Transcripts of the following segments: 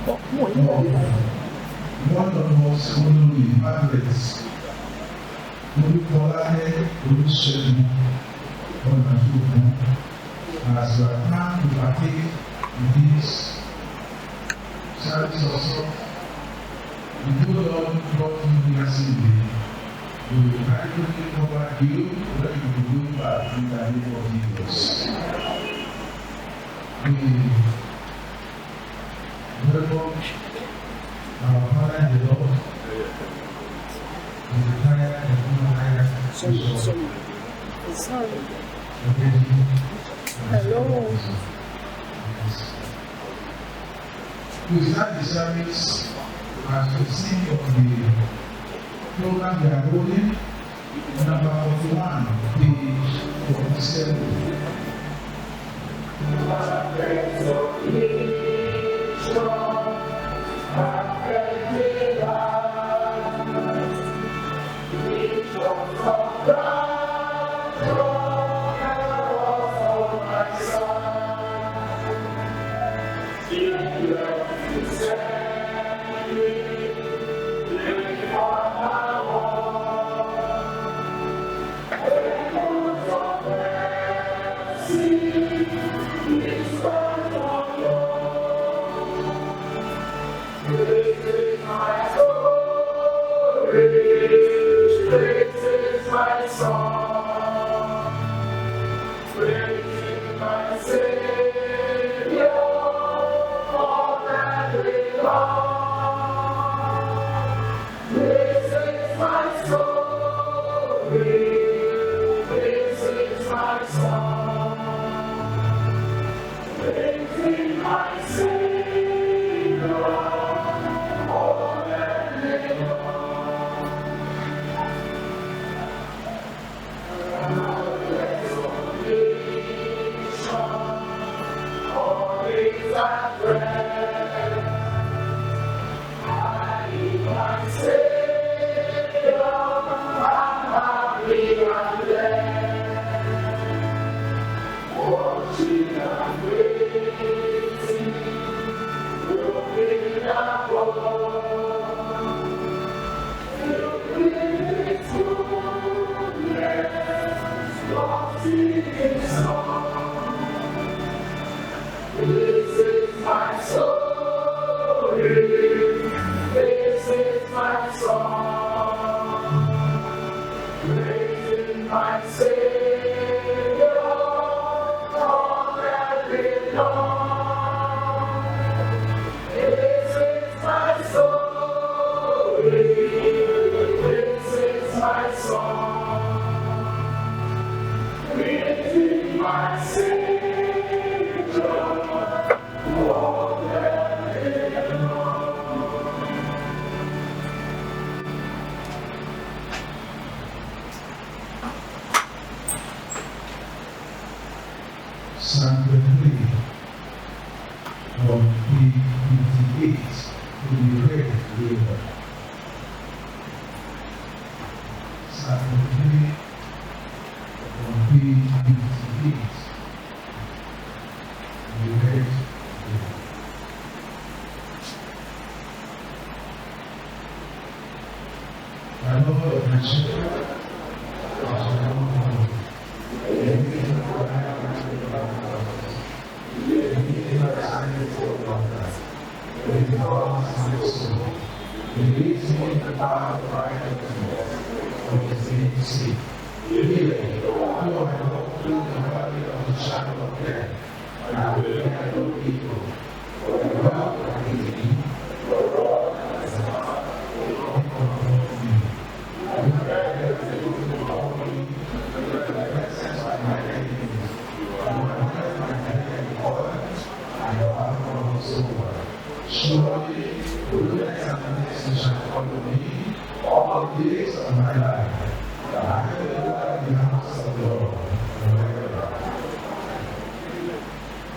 One of us, Olori, Margaret, Olufolake, Olusegun, Onasogun, as we are planned to partake in this service also, we do Lord brought you yesterday. We will gradually cover you when you go back in the name of Jesus. We welcome our Father in the Lord, the retired and Sorry. Hello. We start the service as we sing of the program we are holding, number 41, page 47. Psalm 23 from page 58 to be read later. Psalm 23 from page 58 to be read later. I love all of my children.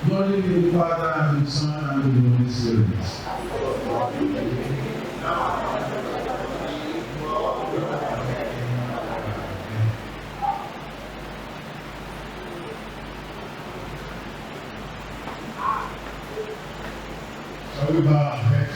Glory to the Father, and the Son, and the Holy Spirit. Shall we bow our heads?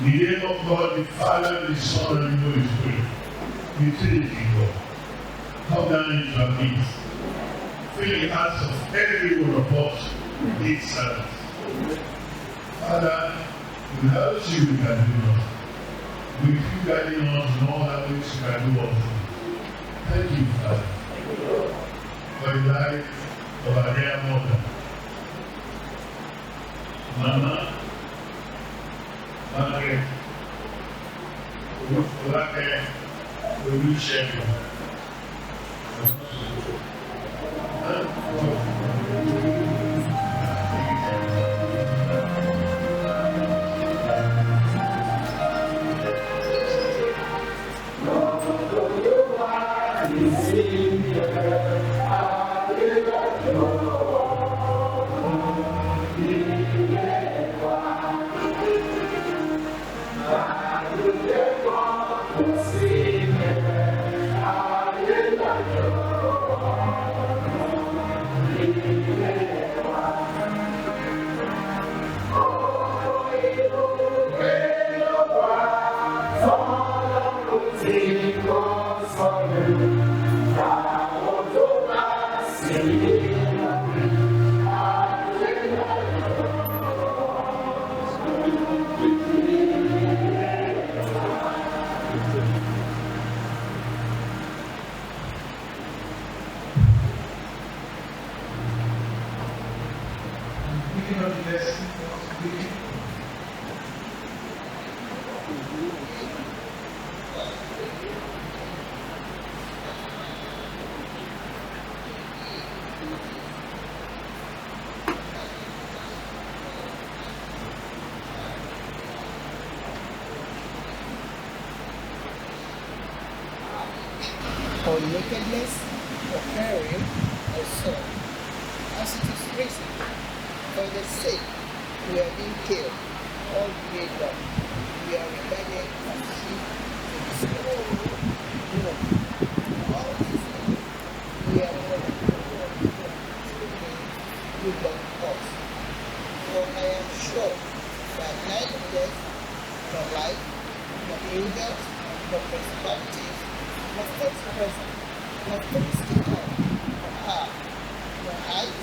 The name of God, the Father, the Son, and the Holy Spirit. The Trinity God. Come down into our midst. Fill the hearts of every one of us with this service. Father, without you, we can do nothing. With you guiding us in all that ways, we can do all things. Thank you, Father, for the life of our dear mother, Mama Margaret, Olufolake, Olusegun, or nakedness, or peril, or sword. As it is written, for the sake we are being killed all day long. We are regarded as sheep to the slaughter. No, all these things we are not good of us. For I am sure that neither death, nor life, nor angels, nor principalities, nor things present, nor things to come, nor power, nor height,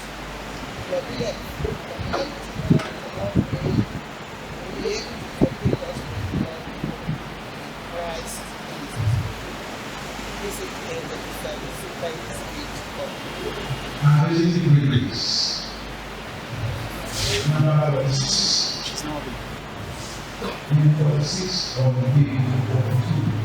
nor depth, nor height, nor weight, will be able to separate us from God in Christ Jesus. discipline the service by the Spirit of Amazing grace. Number 46. In 46 of the day 42.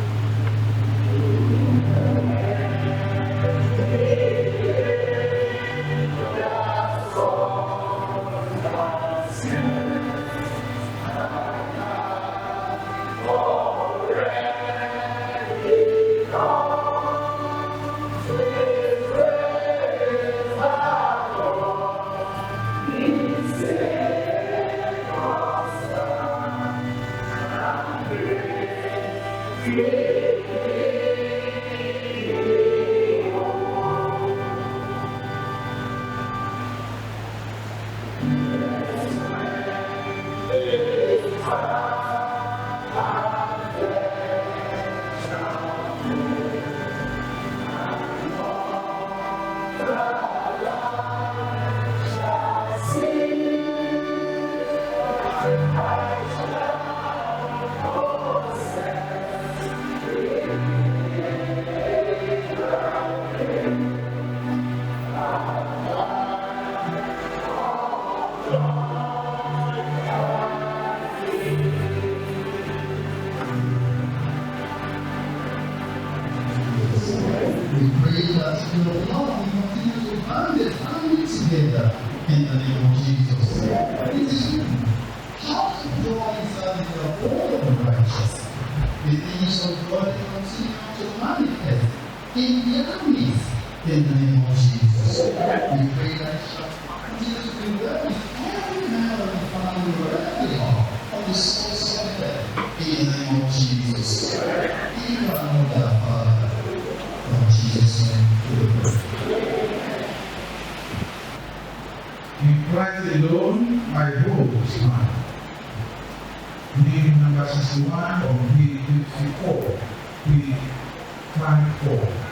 Together in the name of Jesus. It is written, how to joy is in all of righteousness. The things of God continue to manifest in their midst in the name of Jesus. We pray that it shall continue to be well with every member of the family wherever they are on the source of earth in the name of Jesus. Give our mother, Father, in Jesus' name we pray. In Christ alone, my hope is mine. Name number 61 of page 54, we thank for.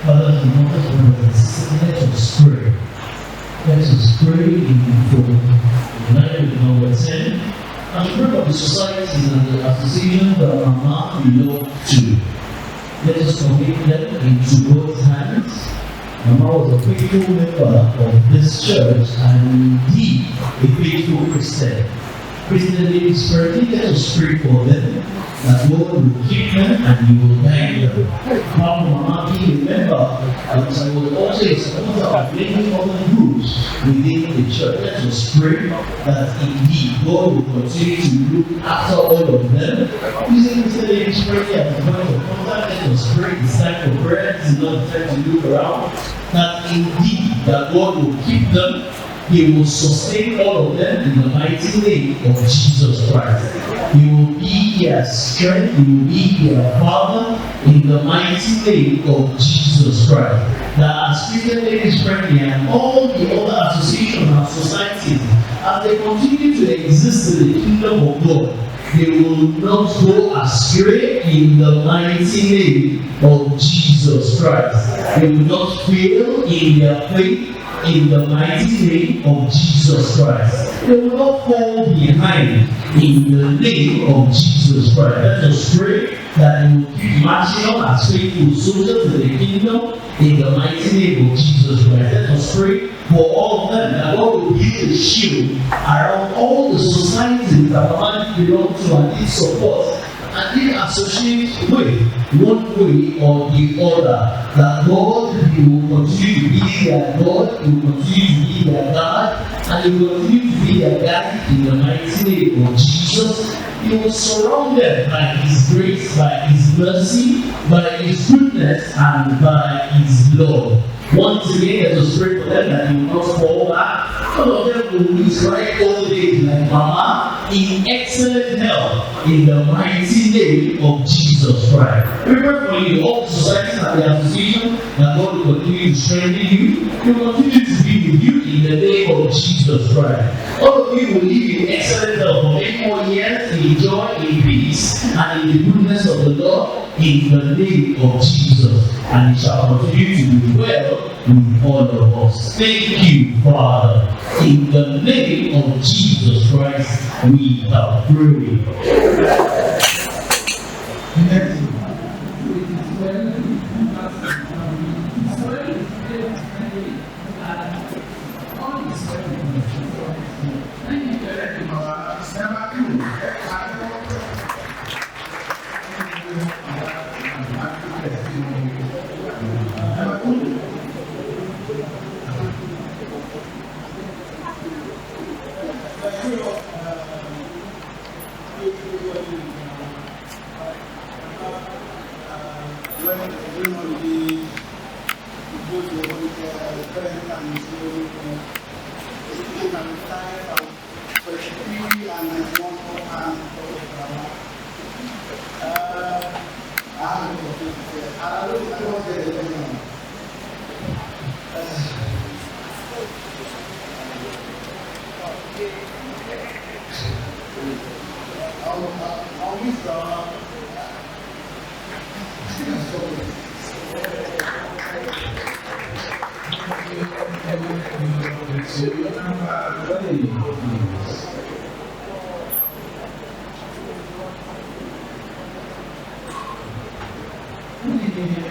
Brothers and sisters, let us pray. Let us pray for united with number 10 and pray for the societies and the associations that Mama belongs to. Let us commit them into God's hands. Mama was a faithful member of this church and indeed a faithful Christian. Christian ladies, let us pray for them, that God will keep them and He will guide them. Mama being a member, as I was also a supporter of many other groups within the church. Let us pray that indeed God will continue to look after all of them. Using Christian ladies prayer as a point of contact, let us pray. It's time for prayer. It's not time to look around. That indeed that God will keep them. He will sustain all of them in the mighty name of Jesus Christ. He will be their strength. He will be their Father in the mighty name of Jesus Christ. That as Christian Ladies Friendly and all the other associations and societies, as they continue to exist in the kingdom of God, they will not go astray in the mighty name of Jesus Christ. They will not fail in their faith in the mighty name of Jesus Christ. They will not fall behind in the name of Jesus Christ. Let us pray that you will keep marching on as faithful soldiers in the kingdom in the mighty name of Jesus Christ. Let us pray for all of them, that God will build a shield around all the societies that Mama belong to and need support and they associate with one way or the other. That God will continue to be their God, He will continue to be their God, and He will continue to be their guide in the mighty name of Jesus. He will surround them by His grace, by His mercy, by His goodness, and by His love. Once again, let us pray for them that He will not fall back. All of them will live right all the days like Mama in excellent health in the mighty name of Jesus Christ. We pray for you, all the societies and the association, that God will continue to strengthen you. He will continue to be with you in the name of Jesus Christ. All of you will live in excellent health for many more years, in joy, in peace, and in the goodness of the Lord in the name of Jesus. And it shall continue to be well with all of us. Thank you, Father. In the name of Jesus Christ, we have prayed.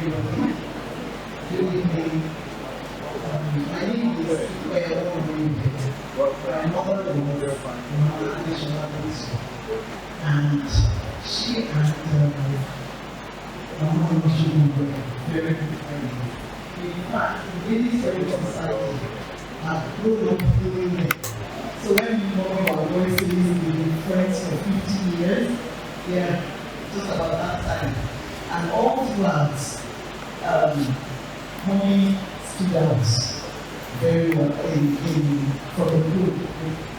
everybody. Good evening. My name is Olori. My mother was and she and Onasogun were very good friends. In fact, in this very society, I've grown up doing it. So when we know our voices, we've been friends for 50 years, yeah, just about that time. And all throughout, mommy stood out very well from the group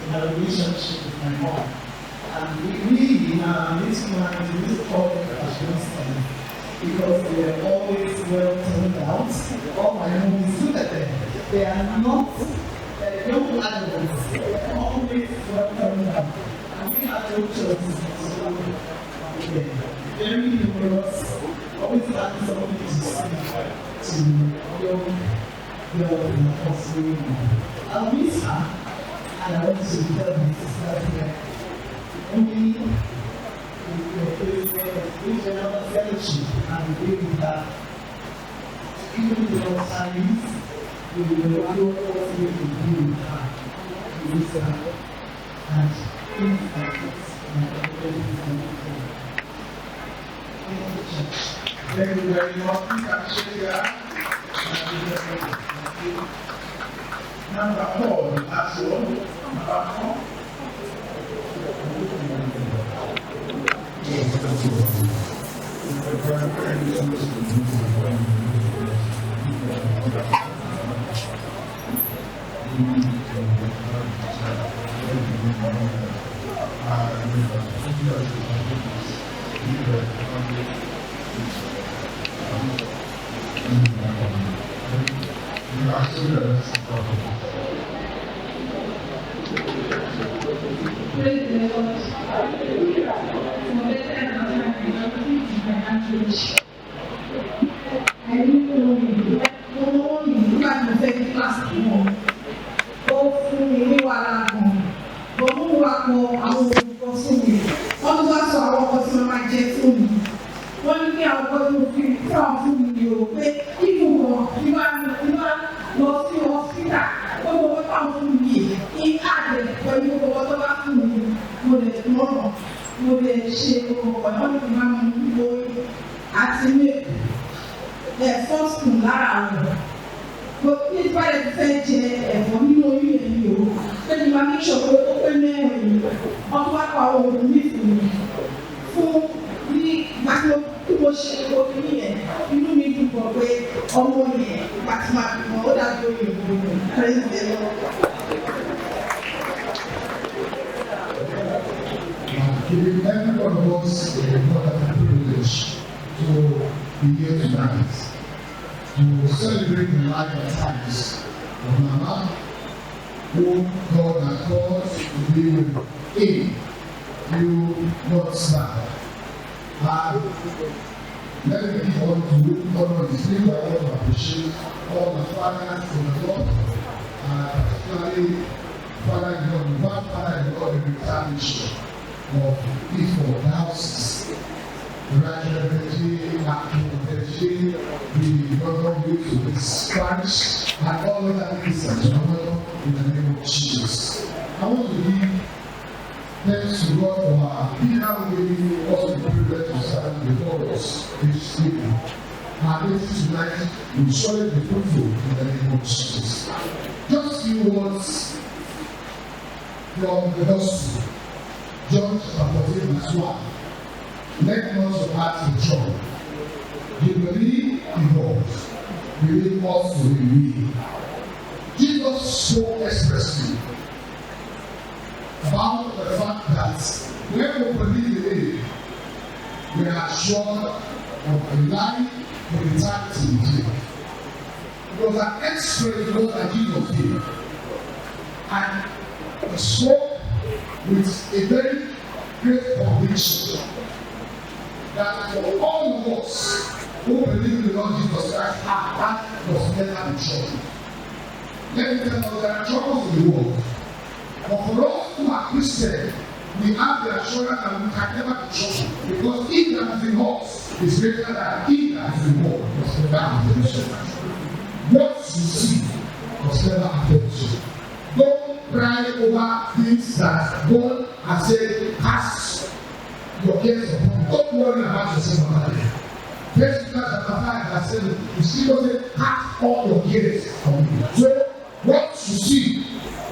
in a relationship with my mom. And we really, this man, this problem has been studied because they are always well turned out. All my movies, look at them. They are not young adults. They are always well turned out. And we have no choices. Very numerous, always having something to say to young girl in the hospital. I'll miss her, and I want to tell my sister here. Only in the place where there's another fellowship and we with that. Even without times, we will do what we can do with her. We miss her. And things like this, and everybody is going to do. Thank you, church. Thank you very much. You can share that. Thank you. Number 4, the last one. Number 4. Giving every one of us a wonderful privilege to be here tonight to celebrate the life and times of Mama, whom God has called to be with him. You not stand. And let me give all to honor the spirit. I want to appreciate all the fathers in the Lord, particularly Father in God, one Father in God, the retaliation of people, houses, the Rajabeji, the Brother Youth, the Spanish, and all other Christians in the name of Jesus. I want to give thanks to God for our people who also the privilege to stand before us this evening. Our meeting tonight will surely be fruitful in the name of Jesus. Just few words from the gospel. John chapter 14 verse 1. Let not your heart be troubled. You believe in God, believe also in me. Jesus spoke expressly about the fact that when we believe in him, we are assured of a life for eternity with him. It was an express word that Jesus gave. And he spoke with a very great conviction that for all of us who believe in the Lord Jesus Christ, our path was never in trouble. Let me tell you, there are troubles in the world. But for us who are Christians, we have the assurance that we can never be troubled, because he that is in us is greater than he that is in the world. What you see was never affect you. Don't cry over things that God has said, cast your cares upon you. Don't worry about yourself about it. First Peter chapter 5 has said, you see, doesn't cast all your cares on you. So what you see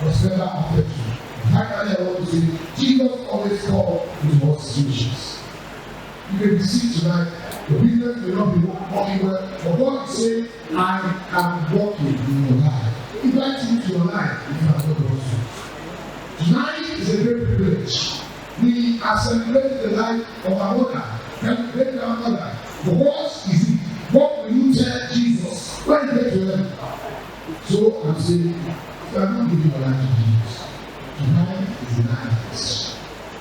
was never affect you. Finally, I want to say, Jesus always called into all situations. You may be sick tonight, your business may not be working well, but God is saying, I am working in your life. Invite you to your life if you have not done so. Tonight is a great privilege. We are celebrating the life of our mother, celebrating our mother. But what is it? What will you tell Jesus when you get to heaven? So I'm saying, if you are not giving your life to Jesus, tonight is the night of this.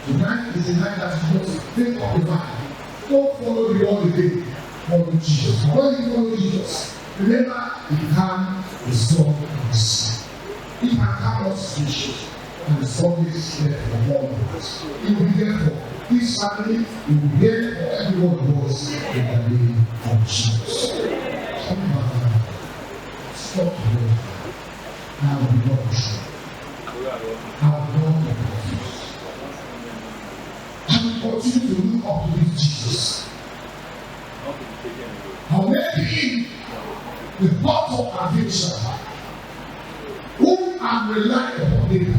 Tonight is the night that you must think of the mind. Don't follow the world again. Follow Jesus. When you follow Jesus, remember he can restore us. He can have us situations and restore this there for all of us. He will be there for this family. He will be there for every one of us in the name of Jesus. Stop today. I will be not sure. I will not be confused. I will continue to look up to this Jesus. I'll make him the bottom of addiction, who I'm relying upon daily.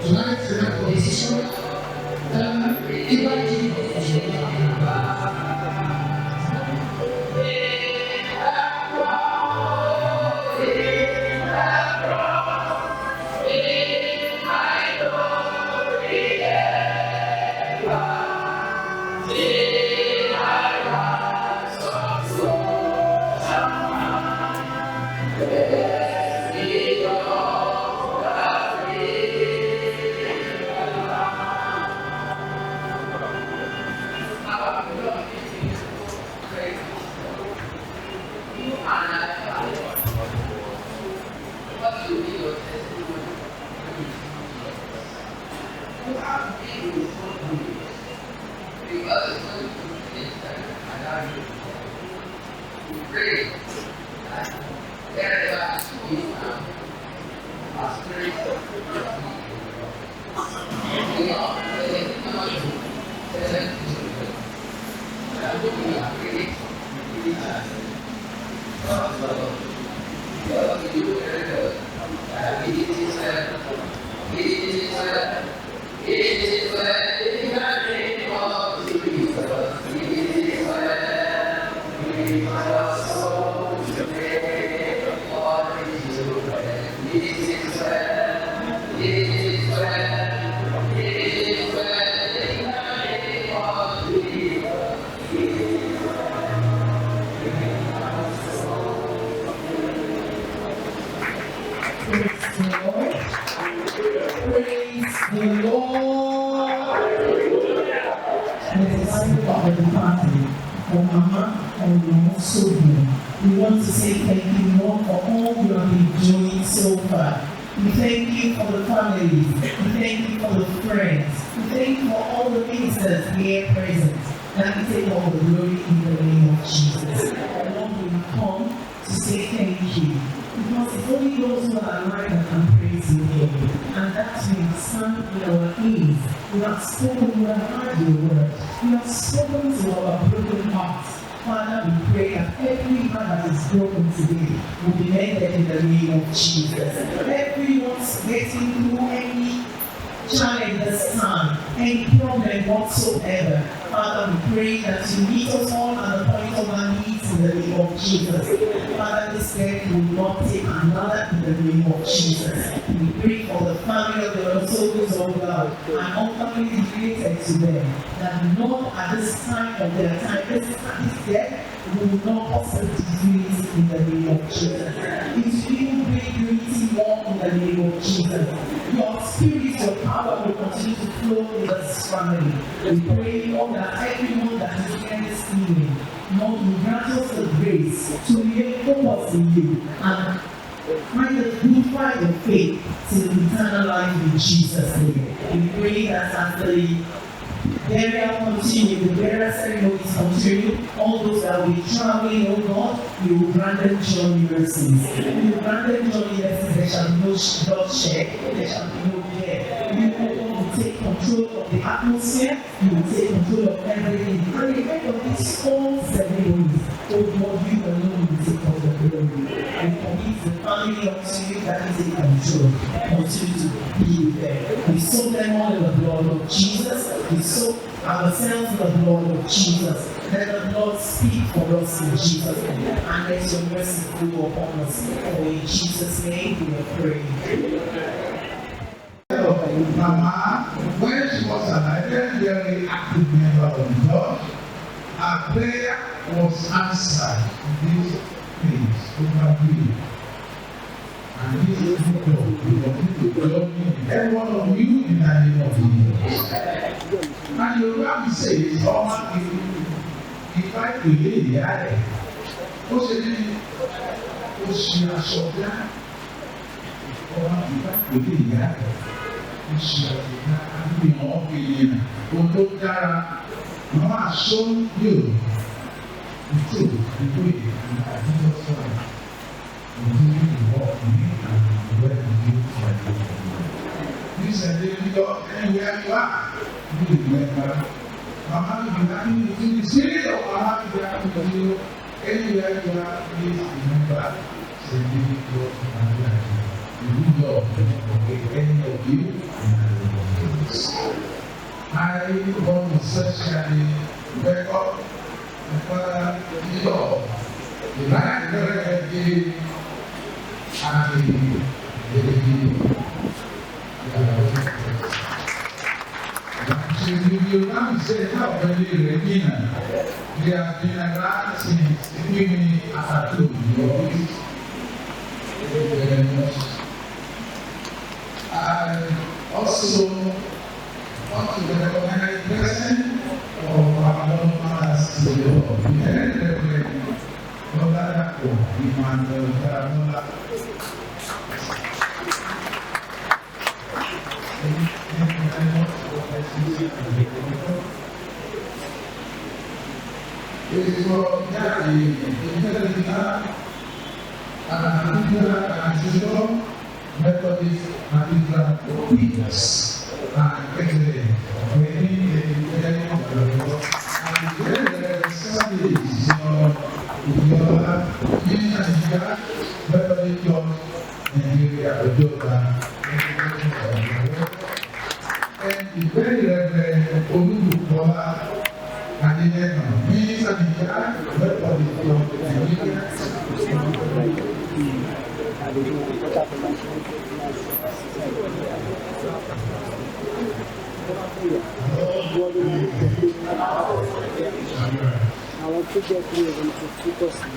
Tonight is the night of decision, and invite Jesus to your life. We want to say thank you, Lord, for all you have been doing so far. We thank you for the families. We thank you for the friends. We thank you for all the ministers here present. And we take all the glory in the name of Jesus. Lord, we come to say thank you. Because it's only those who are alive that can praise your name. And that means stand in our ears. We have spoken, we have heard your word. We have spoken to our broken hearts. Father, we pray that every heart that is broken today will be mended in the name of Jesus. Everyone's getting through any challenge this time, any problem whatsoever. Father, we pray that you meet us all at the point of our needs in the name of Jesus. Father, this day will not take another in the name of Jesus. We pray for the family of the Onasogun, oh God, and all families related to them, that Lord, at this time of their time, this day, we will not possibly do it in the name of Jesus. It will bring unity more in the name of Jesus. Your spirit, your power will continue to flow in this family. We pray, Lord, that everyone that is here this evening, Lord, you grant us the grace to remain focused in you and Fight the good fight of faith till eternal life in Jesus' name. We pray that as the burial continue, the burial ceremonies continue, all those that will be traveling, oh God, you will grant them journey mercies. You will grant them journey mercies. There shall be no bloodshed, there shall be no death. You will take control of the atmosphere, you will take control of everything. And the end of these whole ceremonies, oh God, you alone will take all the glory. And commit the family unto you that is in control. Continue to be with them. We soak them all in the blood of Jesus. We soak ourselves in the blood of Jesus. Let the Lord speak for us in Jesus' name. And let your mercy flow upon us. For in Jesus' name we are praying. Mama, when she was alive, very active member of the church, her prayer was answered in these things over you. And this is the God who will join every one of you in the name of Jesus. And your rabbi says, if I believe the other, what's the name? What's your shoulder? If I believe the other. Mama has shown you the truth, the way, and Jesus Christ. Continue to walk in it and where you find it. You said, God, anywhere you are, you remember. Mama will be happy with you. The spirit of Mama will be happy with you. Anywhere you are, please remember. Say, God, Margaret. You don't forget any of you. I want to especially welcome the Father, the Lord, the right directive, and the you now say how very Regina, they have been around since the beginning after 2 years. I also want to recognize the presence of our Lord Master's Savior, the Reverend Olori, Emmanuel Karamola. It is for that the Methodist Cathedral Obedience and President operating the beginning of the world and the service of the Methodist Church Nigeria Ojoba and the very Reverend Olufolake and the Minister of the Methodist Church Nigeria. Àwọn tó jẹ́ kí ẹ̀rọ tó túbọ̀ sí i.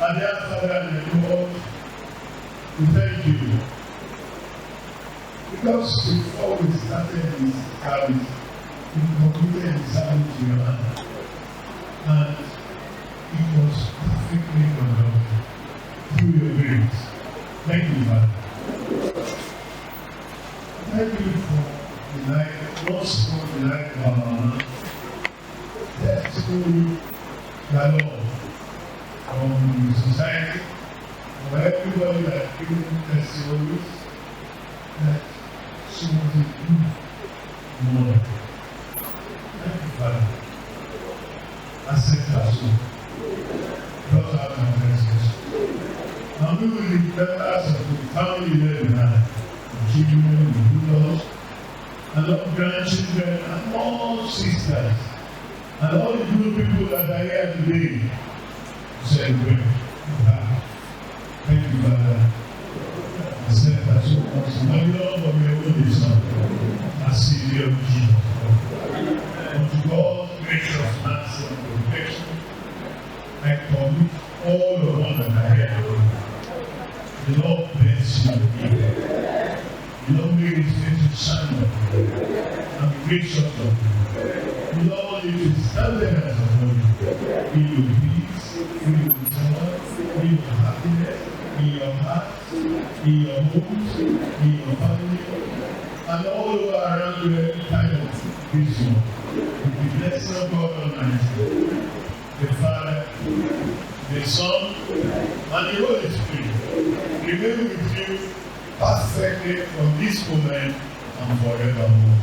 And dear Father in the Lord, we thank you. Because before we started this service, we concluded the service to your hand. And it was perfectly conducted through your grace. Thank you, Father. just want to like testimony the Lord from the society, for everybody that given testimonies that she was a good mother. Thank you, Father. Accept her soul. Brought out my blessings. And we will remember us of the family that we have, the children, the in-laws, and all grandchildren, and all sisters, and all the good people that are here today to celebrate with her. Thank you, Father. Accept her soul. My Lord, for your holy Son, as Savior of Jesus. Unto God's gracious mercy and protection, I commit all the ones that are here. The Lord bless you. The Lord make his face to shine on you and be gracious of you. The Lord is his countenance upon you. Give you peace, give you joy, give you happiness in your heart, in your homes, in your family, and all over around you every time of vision. With the blessing of God Almighty, the Father, the Son, and the Holy Spirit remain with you perfectly from this moment and forevermore.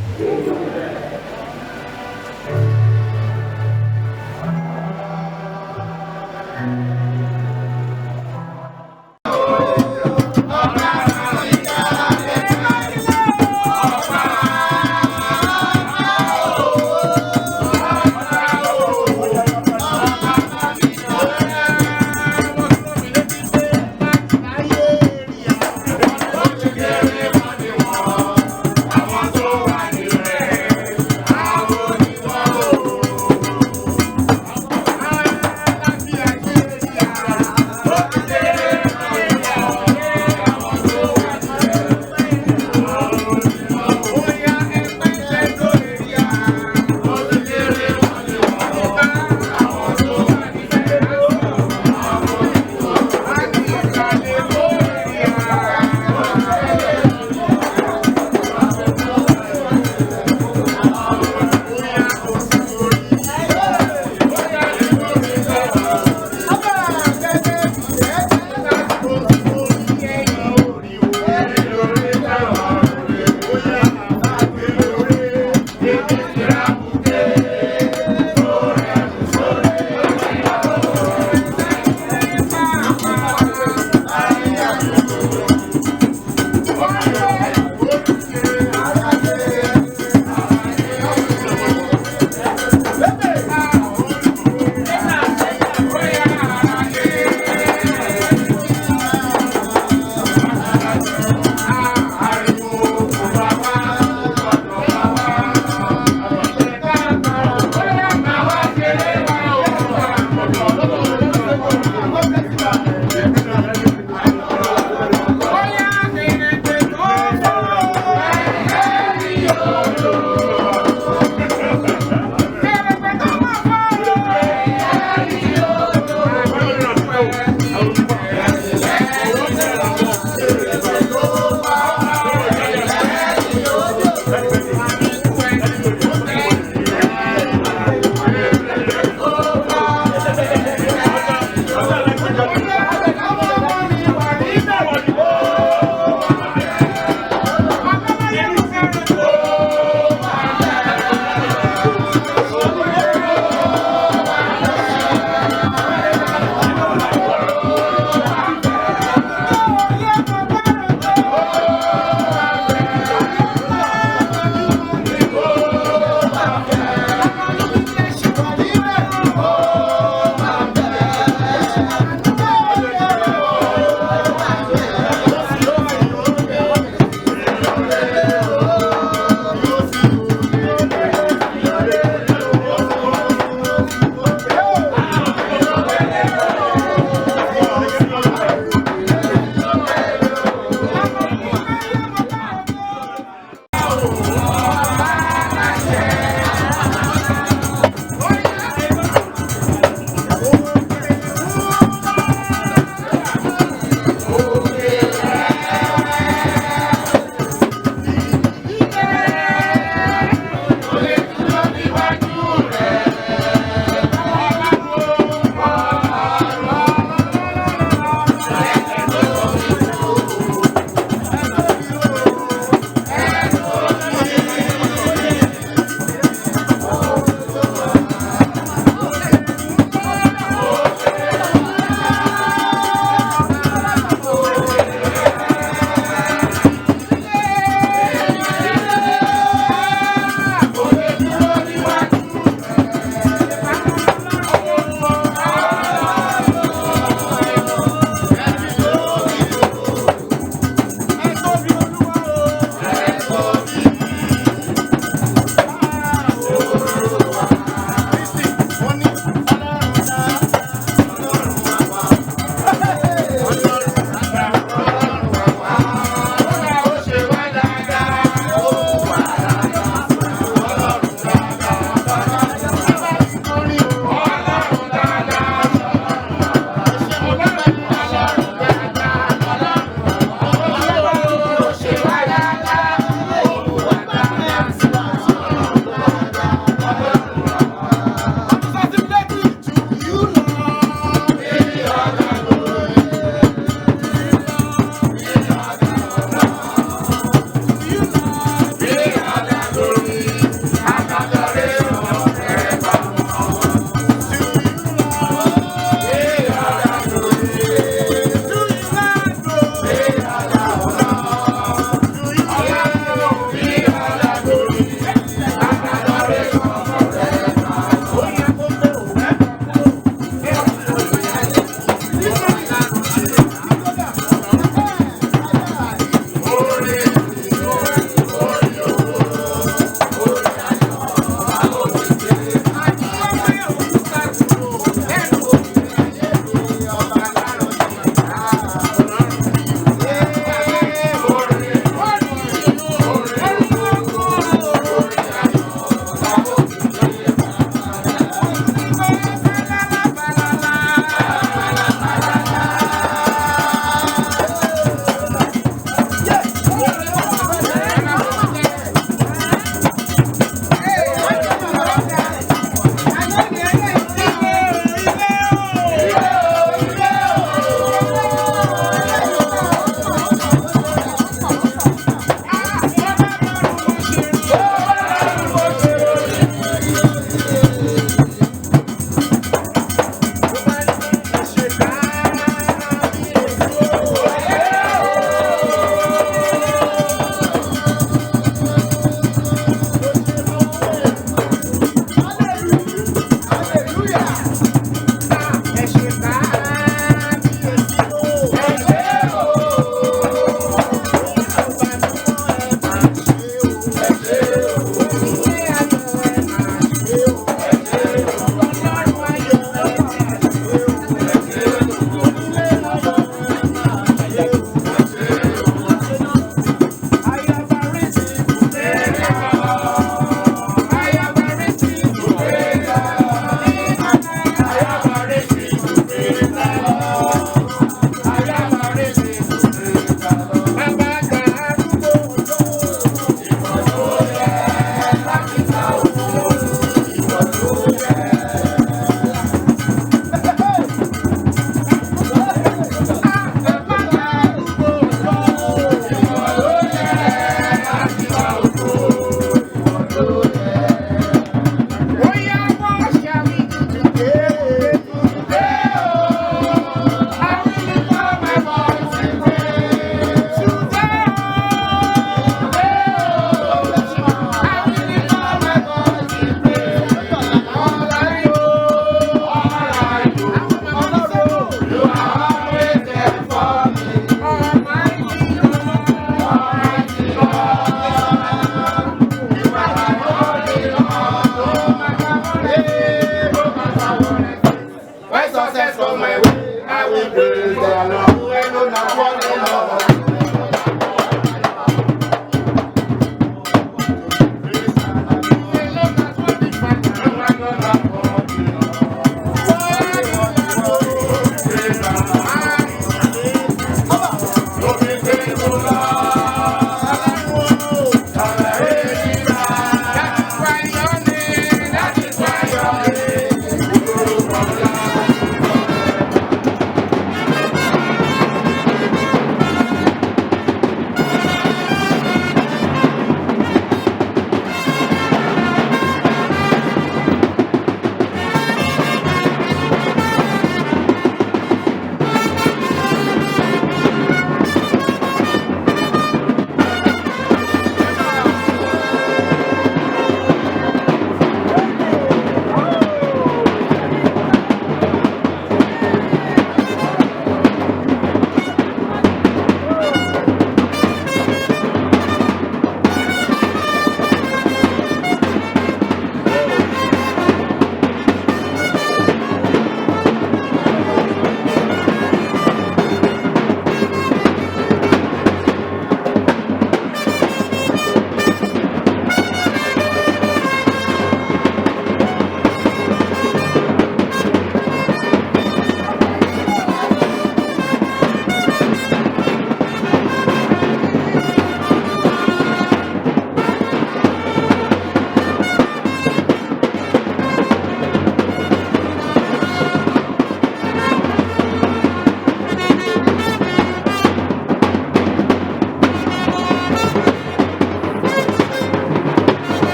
Oh my